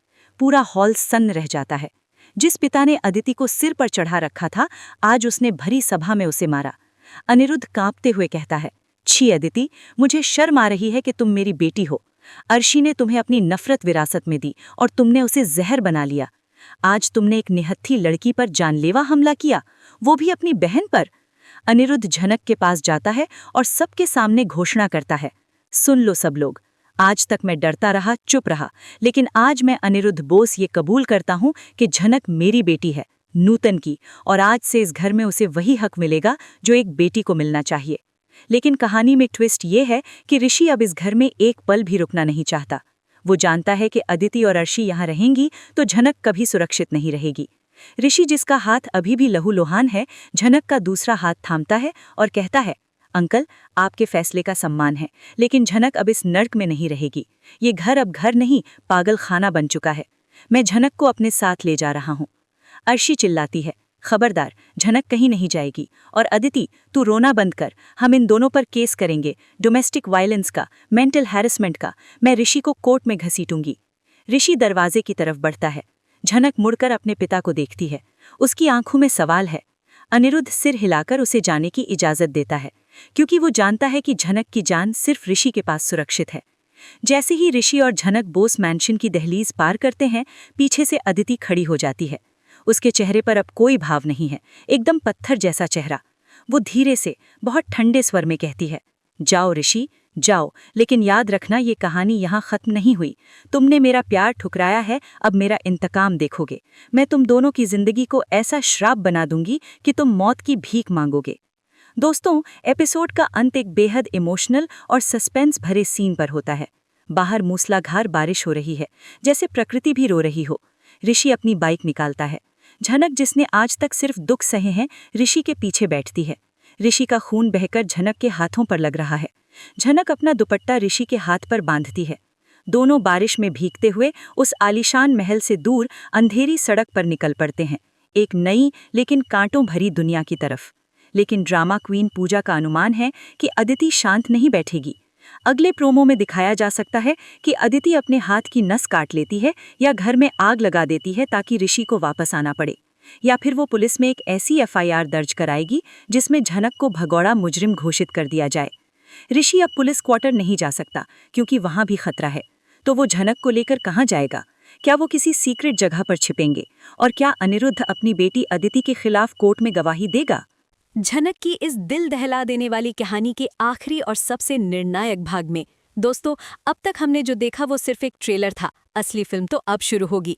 [SPEAKER 2] पूरा हॉल सन्न रह जाता है। जिस पिता ने अदिति को सिर पर चढ़ा रखा था, आज उसने भरी सभा में उसे मारा। अनिरुद्ध कांपते हुए कहता है, छी अदिति, मुझे शर्म आ रही है कि तुम मेरी बेटी हो। अर्शी ने तुम्हें अपनी नफरत विरासत में दी और तुमने उसे जहर बना लिया। आज तुमने एक निहत्थी लड़की पर जानलेवा हमला किया, वो भी अपनी बहन पर। अनिरुद्ध झनक के पास जाता है और सबके सामने घोषणा करता है, सुन लो सब लोग, आज तक मैं डरता रहा, चुप रहा, लेकिन आज मैं अनिरुद्ध बोस ये कबूल करता हूं कि झनक मेरी बेटी है, नूतन की, और आज से इस घर में उसे वही हक मिलेगा जो एक बेटी को मिलना चाहिए। लेकिन कहानी में ट्विस्ट ये है कि ऋषि अब इस घर में एक पल भी रुकना नहीं चाहता। वो जानता है कि अदिति और अर्शी यहाँ रहेंगी तो झनक कभी सुरक्षित नहीं रहेगी। ऋषि, जिसका हाथ अभी भी लहूलुहान है, झनक का दूसरा हाथ थामता है और कहता है, अंकल, आपके फैसले का सम्मान है, लेकिन झनक अब इस नर्क में नहीं रहेगी। ये घर अब घर नहीं, पागल खाना बन चुका है। मैं झनक को अपने साथ ले जा रहा हूँ। अर्शी चिल्लाती है, खबरदार, झनक कहीं नहीं जाएगी। और अदिति, तू रोना बंद कर, हम इन दोनों पर केस करेंगे, डोमेस्टिक वायलेंस का, मेंटल हैरेसमेंट का। मैं ऋषि को कोर्ट में घसीटूंगी। ऋषि दरवाजे की तरफ बढ़ता है। झनक मुड़कर अपने पिता को देखती है। उसकी आंखों में सवाल है। अनिरुद्ध सिर हिलाकर उसे जाने की इजाजत देता है, क्योंकि वो जानता है कि झनक की जान सिर्फ ऋषि के पास सुरक्षित है। जैसे ही ऋषि और झनक बोस मैंशन की दहलीज पार करते हैं, पीछे से अदिति खड़ी हो जाती है। उसके चेहरे पर अब कोई भाव नहीं है, एकदम पत्थर जैसा चेहरा। वो धीरे से, बहुत ठंडे स्वर में कहती है, जाओ ऋषि, जाओ, लेकिन याद रखना, ये कहानी यहाँ खत्म नहीं हुई। तुमने मेरा प्यार ठुकराया है, अब मेरा इंतकाम देखोगे। मैं तुम दोनों की जिंदगी को ऐसा श्राप बना दूंगी कि तुम मौत की भीख मांगोगे। दोस्तों, एपिसोड का अंत एक बेहद इमोशनल और सस्पेंस भरे सीन पर होता है। बाहर मूसलाधार बारिश हो रही है, जैसे प्रकृति भी रो रही हो। ऋषि अपनी बाइक निकालता है। झनक, जिसने आज तक सिर्फ दुख सहे हैं, ऋषि के पीछे बैठती है। ऋषि का खून बहकर झनक के हाथों पर लग रहा है। झनक अपना दुपट्टा ऋषि के हाथ पर बांधती है। दोनों बारिश में भीगते हुए उस आलीशान महल से दूर अंधेरी सड़क पर निकल पड़ते हैं, एक नई लेकिन कांटों भरी दुनिया की तरफ। लेकिन ड्रामा क्वीन पूजा का अनुमान है कि अदिति शांत नहीं बैठेगी। अगले प्रोमो में दिखाया जा सकता है कि अदिति अपने हाथ की नस काट लेती है या घर में आग लगा देती है ताकि ऋषि को वापस आना पड़े, या फिर वो पुलिस में एक ऐसी एफआईआर दर्ज कराएगी जिसमें झनक को भगौड़ा मुजरिम घोषित कर दिया जाए। ऋषि अब पुलिस क्वार्टर नहीं जा सकता क्योंकि वहां भी खतरा है। तो वो झनक को लेकर कहाँ जाएगा? क्या वो किसी सीक्रेट जगह पर छिपेंगे? और क्या अनिरुद्ध अपनी बेटी अदिति के खिलाफ कोर्ट में गवाही देगा?
[SPEAKER 1] झनक की इस दिल दहला देने वाली कहानी के आखिरी और सबसे निर्णायक भाग में दोस्तों, अब तक हमने जो देखा वो सिर्फ एक ट्रेलर था। असली फिल्म तो अब शुरू होगी।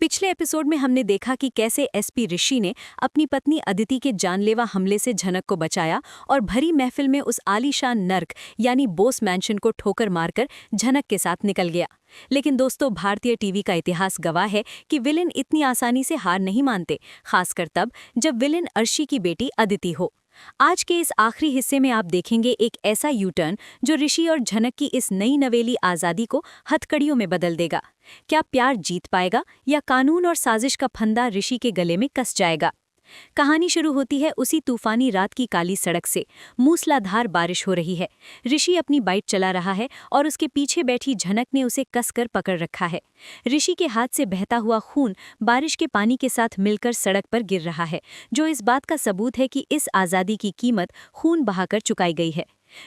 [SPEAKER 1] पिछले एपिसोड में हमने देखा कि कैसे एसपी ऋषि ने अपनी पत्नी अदिति के जानलेवा हमले से झनक को बचाया और भरी महफिल में उस आलीशान नर्क यानी बोस मैंशन को ठोकर मारकर झनक के साथ निकल गया। लेकिन दोस्तों, भारतीय टीवी का इतिहास गवाह है कि विलेन इतनी आसानी से हार नहीं मानते, खासकर तब जब विलेन अर्शी की बेटी अदिति हो।
[SPEAKER 2] आज के इस आखिरी हिस्से में आप देखेंगे एक ऐसा यू टर्न जो ऋषि और झनक की इस नई नवेली आज़ादी को हथकड़ियों में बदल देगा। क्या प्यार जीत पाएगा या कानून और साजिश का फंदा ऋषि के गले में कस जाएगा? कहानी शुरू होती है उसी तूफानी रात की काली सड़क से। मूसलाधार बारिश हो रही है। ऋषि अपनी बाइक चला रहा है और उसके पीछे बैठी झनक ने उसे कसकर पकड़ रखा है। ऋषि के हाथ से बहता हुआ खून बारिश के पानी के साथ मिलकर सड़क पर गिर रहा है, जो इस बात का सबूत है कि इस आज़ादी की कीमत खून बहाकर चुकाई गई है।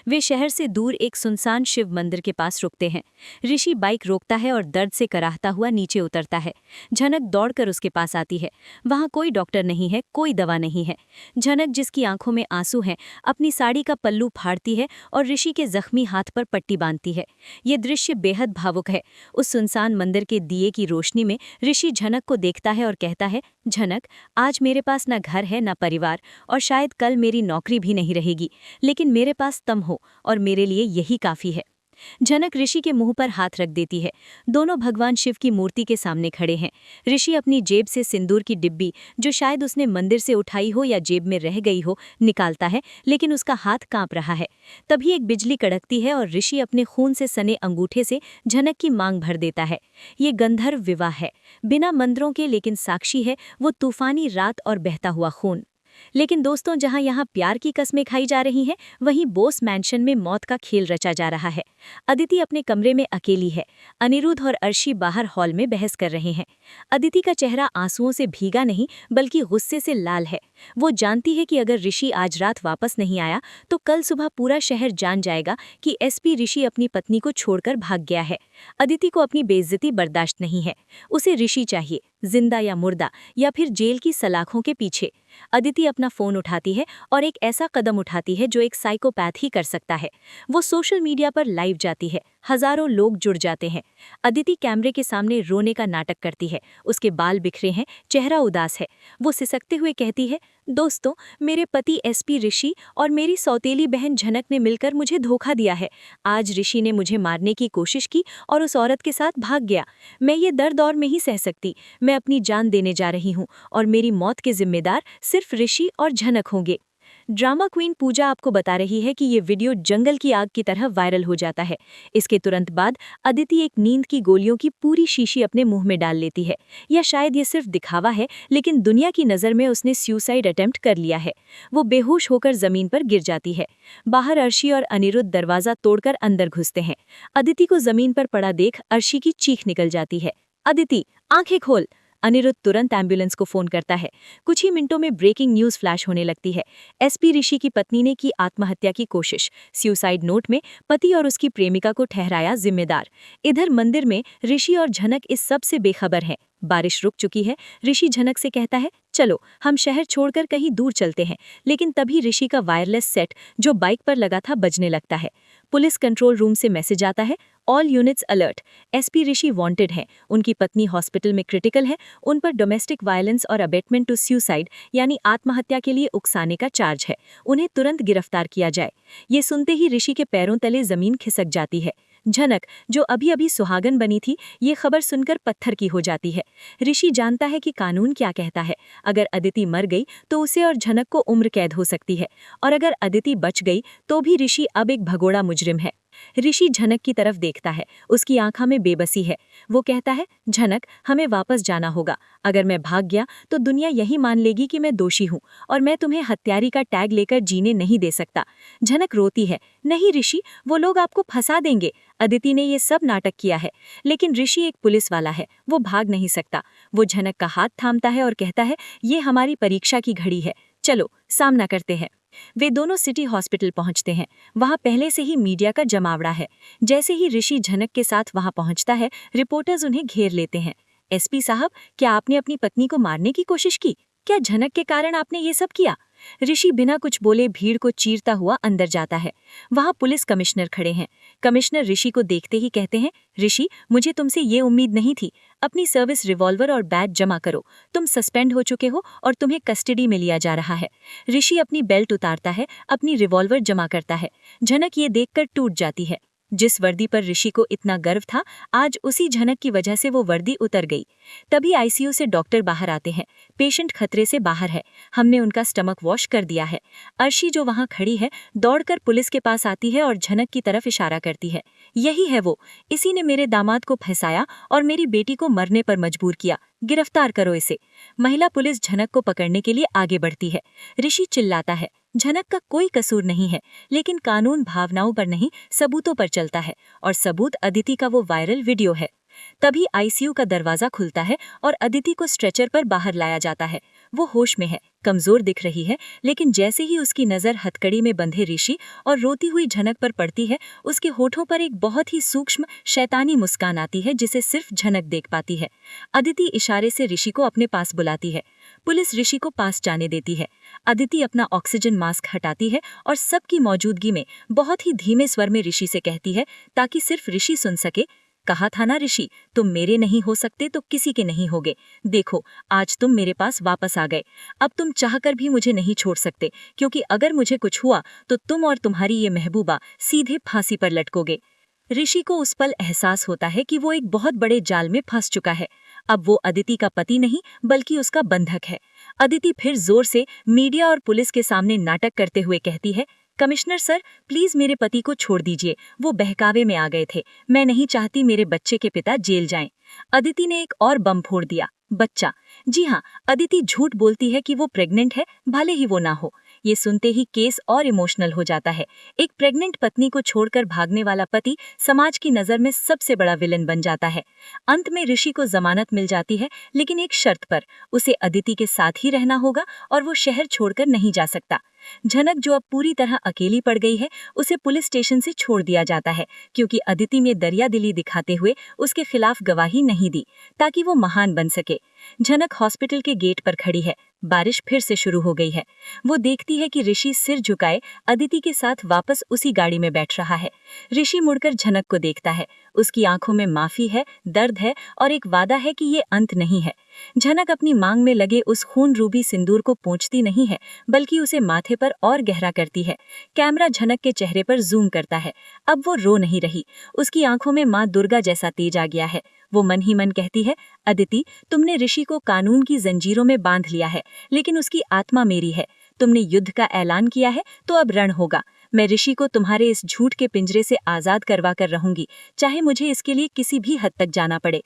[SPEAKER 2] वे शहर से दूर एक सुनसान शिव मंदिर के पास रुकते हैं। ऋषि बाइक रोकता है और दर्द से कराहता हुआ नीचे उतरता है। झनक दौड़कर उसके पास आती है। वहाँ कोई डॉक्टर नहीं है, कोई दवा नहीं है। झनक, जिसकी आंखों में आंसू हैं, अपनी साड़ी का पल्लू फाड़ती है और ऋषि के जख्मी हाथ पर पट्टी बांधती है। ये दृश्य बेहद भावुक है। उस सुनसान मंदिर के दिए की रोशनी में ऋषि झनक को देखता है और कहता है, झनक, आज मेरे पास न घर है न परिवार, और शायद कल मेरी नौकरी भी नहीं रहेगी, लेकिन मेरे पास तुम हो और मेरे लिए यही काफी है। झनक ऋषि के मुंह पर हाथ रख देती है। दोनों भगवान शिव की मूर्ति के सामने खड़े हैं। ऋषि अपनी जेब से सिंदूर की डिब्बी, जो शायद उसने मंदिर से उठाई हो या जेब में रह गई हो, निकालता है, लेकिन उसका हाथ कांप रहा है। तभी एक बिजली कड़कती है और ऋषि अपने खून से सने अंगूठे से झनक की मांग भर देता है। ये गंधर्व विवाह है, बिना मंत्रों के, लेकिन साक्षी है वो तूफानी रात और बहता हुआ खून। लेकिन दोस्तों, जहां यहाँ प्यार की कस्में खाई जा रही हैं, वहीं बोस मैंशन में मौत का खेल रचा जा रहा है। अदिति अपने कमरे में अकेली है। अनिरुद्ध और अर्शी बाहर हॉल में बहस कर रहे हैं। अदिति का चेहरा आंसुओं से भीगा नहीं, बल्कि गुस्से से लाल है। वो जानती है कि अगर ऋषि आज रात वापस नहीं आया तो कल सुबह पूरा शहर जान जाएगा कि एसपी ऋषि अपनी पत्नी को छोड़कर भाग गया है। अदिति को अपनी बेइज्जती बर्दाश्त नहीं है। उसे ऋषि चाहिए, जिंदा या मुर्दा, या फिर जेल की सलाखों के पीछे। अदिति अपना फोन उठाती है और एक ऐसा कदम उठाती है जो एक साइकोपैथ ही कर सकता है। वो सोशल मीडिया पर लाइव जाती है। हजारों लोग जुड़ जाते हैं। अदिति कैमरे के सामने रोने का नाटक करती है। उसके बाल बिखरे हैं, चेहरा उदास है। वो सिसकते हुए कहती है, दोस्तों, मेरे पति एसपी ऋषि और मेरी सौतेली बहन झनक ने मिलकर मुझे धोखा दिया है। आज ऋषि ने मुझे मारने की कोशिश की और उस औरत के साथ भाग गया। मैं ये दर्द और नहीं सह सकती। मैं अपनी जान देने जा रही हूँ और मेरी मौत के जिम्मेदार सिर्फ ऋषि और झनक होंगे। ड्रामा क्वीन पूजा आपको बता रही है कि ये वीडियो जंगल की आग की तरह वायरल हो जाता है। इसके तुरंत बाद अदिति एक नींद की गोलियों की पूरी शीशी अपने मुंह में डाल लेती है। या शायद ये सिर्फ दिखावा है, लेकिन दुनिया की नज़र में उसने सुसाइड अटेम्प्ट कर लिया है। वो बेहोश होकर जमीन पर गिर जाती है। बाहर अर्शी और अनिरुद्ध दरवाज़ा तोड़कर अंदर घुसते हैं। अदिति को जमीन पर पड़ा देख अर्शी की चीख निकल जाती है। अदिति, आंखें खोल। अनिरुद्ध तुरंत एम्बुलेंस को फोन करता है। कुछ ही मिनटों में ब्रेकिंग न्यूज़ फ्लैश होने लगती है। एसपी ऋषि की पत्नी ने की आत्महत्या की कोशिश। सुसाइड नोट में पति और उसकी प्रेमिका को ठहराया जिम्मेदार। इधर मंदिर में ऋषि और झनक इस सब से बेखबर हैं। बारिश रुक चुकी है। ऋषि झनक से कहता है, चलो हम शहर छोड़कर कहीं दूर चलते हैं। लेकिन तभी ऋषि का वायरलेस सेट जो बाइक पर लगा था बजने लगता है। पुलिस कंट्रोल रूम से मैसेज आता है, ऑल यूनिट्स अलर्ट, एसपी ऋषि वांटेड हैं। उनकी पत्नी हॉस्पिटल में क्रिटिकल है। उन पर डोमेस्टिक वायलेंस और अबेटमेंट टू सुसाइड यानी आत्महत्या के लिए उकसाने का चार्ज है। उन्हें तुरंत गिरफ्तार किया जाए। ये सुनते ही ऋषि के पैरों तले जमीन खिसक जाती है। झनक, जो अभी अभी सुहागन बनी थी, ये खबर सुनकर पत्थर की हो जाती है। ऋषि जानता है कि कानून क्या कहता है। अगर अदिति मर गई तो उसे और झनक को उम्र कैद हो सकती है, और अगर अदिति बच गई तो भी ऋषि अब एक भगोड़ा मुजरिम है। ऋषि झनक की तरफ देखता है। उसकी आंखों में बेबसी है। वो कहता है, झनक, हमें वापस जाना होगा। अगर मैं भाग गया तो दुनिया यही मान लेगी कि मैं दोषी हूँ, और मैं तुम्हें हत्यारी का टैग लेकर जीने नहीं दे सकता। झनक रोती है, नहीं ऋषि, वो लोग आपको फंसा देंगे। अदिति ने ये सब नाटक किया है। लेकिन ऋषि एक पुलिस वाला है, वो भाग नहीं सकता। वो झनक का हाथ थामता है और कहता है, ये हमारी परीक्षा की घड़ी है, चलो सामना करते हैं। वे दोनों सिटी हॉस्पिटल पहुंचते हैं। वहां पहले से ही मीडिया का जमावड़ा है। जैसे ही ऋषि झनक के साथ वहां पहुंचता है, रिपोर्टर्स उन्हें घेर लेते हैं। एसपी साहब, क्या आपने अपनी पत्नी को मारने की कोशिश की? क्या झनक के कारण आपने ये सब किया? ऋषि बिना कुछ बोले भीड़ को चीरता हुआ अंदर जाता है। वहां पुलिस कमिश्नर खड़े हैं। कमिश्नर ऋषि को देखते ही कहते हैं, ऋषि, मुझे तुमसे ये उम्मीद नहीं थी। अपनी सर्विस रिवॉल्वर और बैज जमा करो। तुम सस्पेंड हो चुके हो और तुम्हें कस्टडी में लिया जा रहा है। ऋषि अपनी बेल्ट उतारता है, अपनी रिवॉल्वर जमा करता है। झनक ये देखकर टूट जाती है। जिस वर्दी पर ऋषि को इतना गर्व था, आज उसी झनक की वजह से वो वर्दी उतर गई। तभी आईसीयू से डॉक्टर बाहर आते हैं। पेशेंट खतरे से बाहर है। हमने उनका स्टमक वॉश कर दिया है। अर्शी जो वहां खड़ी है दौड़कर पुलिस के पास आती है और झनक की तरफ इशारा करती है। यही है वो, इसी ने मेरे दामाद को फंसाया और मेरी बेटी को मरने पर मजबूर किया। गिरफ्तार करो इसे। महिला पुलिस झनक को पकड़ने के लिए आगे बढ़ती है। ऋषि चिल्लाता है, झनक का कोई कसूर नहीं है, लेकिन कानून भावनाओं पर नहीं सबूतों पर चलता है, और सबूत अदिति का वो वायरल वीडियो है। तभी आईसीयू का दरवाजा खुलता है और अदिति को स्ट्रेचर पर बाहर लाया जाता है। वो होश में है, कमजोर दिख रही है, लेकिन जैसे ही उसकी नजर हथकड़ी में बंधे ऋषि और रोती हुई झनक पर पड़ती है, उसके होठों पर एक बहुत ही सूक्ष्म शैतानी मुस्कान आती है जिसे सिर्फ झनक देख पाती है। अदिति इशारे से ऋषि को अपने पास बुलाती है। पुलिस ऋषि को पास जाने देती है। अदिति अपना ऑक्सीजन मास्क हटाती है और सबकी मौजूदगी में बहुत ही धीमे स्वर में ऋषि से कहती है, ताकि सिर्फ ऋषि सुन सके, कहा था ना ऋषि, तुम मेरे नहीं हो सकते तो किसी के नहीं होगे। देखो, आज तुम मेरे पास वापस आ गए। अब तुम चाहकर भी मुझे नहीं छोड़ सकते, क्योंकि अगर मुझे कुछ हुआ तो तुम और तुम्हारी ये महबूबा सीधे फांसी पर लटकोगे। ऋषि को उस पल एहसास होता है कि वो एक बहुत बड़े जाल में फंस चुका है। अब वो अदिति का पति नहीं बल्कि उसका बंधक है। अदिति फिर जोर से मीडिया और पुलिस के सामने नाटक करते हुए कहती है, कमिश्नर सर, प्लीज मेरे पति को छोड़ दीजिए, वो बहकावे में आ गए थे। मैं नहीं चाहती मेरे बच्चे के पिता जेल जाएं। अदिति ने एक और बम फोड़ दिया, बच्चा। जी हाँ, अदिति झूठ बोलती है कि वो प्रेग्नेंट है, भले ही वो ना हो। ये सुनते ही केस और इमोशनल हो जाता है। एक प्रेग्नेंट पत्नी को छोड़कर भागने वाला पति समाज की नजर में सबसे बड़ा विलन बन जाता है। अंत में ऋषि को जमानत मिल जाती है, लेकिन एक शर्त पर, उसे अदिति के साथ ही रहना होगा और वो शहर छोड़कर नहीं जा सकता। झनक जो अब पूरी तरह अकेली पड़ गई है, उसे पुलिस स्टेशन से छोड़ दिया जाता है, क्योंकि अदिति में दरियादिली दिखाते हुए उसके खिलाफ गवाही नहीं दी, ताकि वो महान बन सके। झनक हॉस्पिटल के गेट पर खड़ी है। बारिश फिर से शुरू हो गई है। वो देखती है कि ऋषि सिर झुकाए अदिति के साथ वापस उसी गाड़ी में बैठ रहा है। ऋषि मुड़कर झनक को देखता है। उसकी आंखों में माफी है, दर्द है और एक वादा है कि ये अंत नहीं है। झनक अपनी मांग में लगे उस खून रूबी सिंदूर को पोंछती नहीं है, बल्कि उसे माथे पर और गहरा करती है। कैमरा झनक के चेहरे पर जूम करता है। अब वो रो नहीं रही। उसकी आंखों में माँ दुर्गा जैसा तेज आ गया है। वो मन ही मन कहती है, अदिति, तुमने ऋषि को कानून की जंजीरों में बांध लिया है, लेकिन उसकी आत्मा मेरी है। तुमने युद्ध का ऐलान किया है, तो अब रण होगा। मैं ऋषि को तुम्हारे इस झूठ के पिंजरे से आजाद करवा कर रहूंगी, चाहे मुझे इसके लिए किसी भी हद तक जाना पड़े।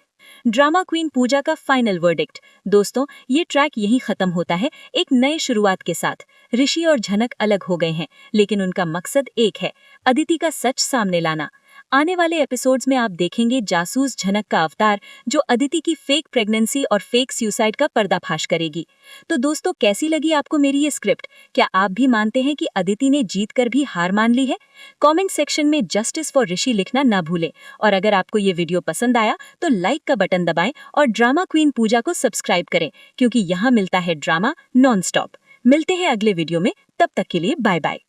[SPEAKER 2] ड्रामा क्वीन पूजा का फाइनल वर्डिक्ट। दोस्तों, ये ट्रैक यहीं खत्म होता है, एक नए शुरुआत के साथ। ऋषि और झनक अलग हो गए हैं, लेकिन उनका मकसद एक है, अदिति का सच सामने लाना। आने वाले एपिसोड्स में आप देखेंगे जासूस झनक का अवतार, जो अदिति की फेक प्रेगनेंसी और फेक सुसाइड का पर्दाफाश करेगी। तो दोस्तों, कैसी लगी आपको मेरी ये स्क्रिप्ट? क्या आप भी मानते हैं कि अदिति ने जीत कर भी हार मान ली है? कमेंट सेक्शन में जस्टिस फॉर ऋषि लिखना ना भूलें। और अगर आपको ये वीडियो पसंद आया तो लाइक का बटन दबाएं और ड्रामा क्वीन पूजा को सब्सक्राइब करें, क्योंकि यहाँ मिलता है ड्रामा नॉन स्टॉप। मिलते हैं अगले वीडियो में, तब तक के लिए बाय बाय।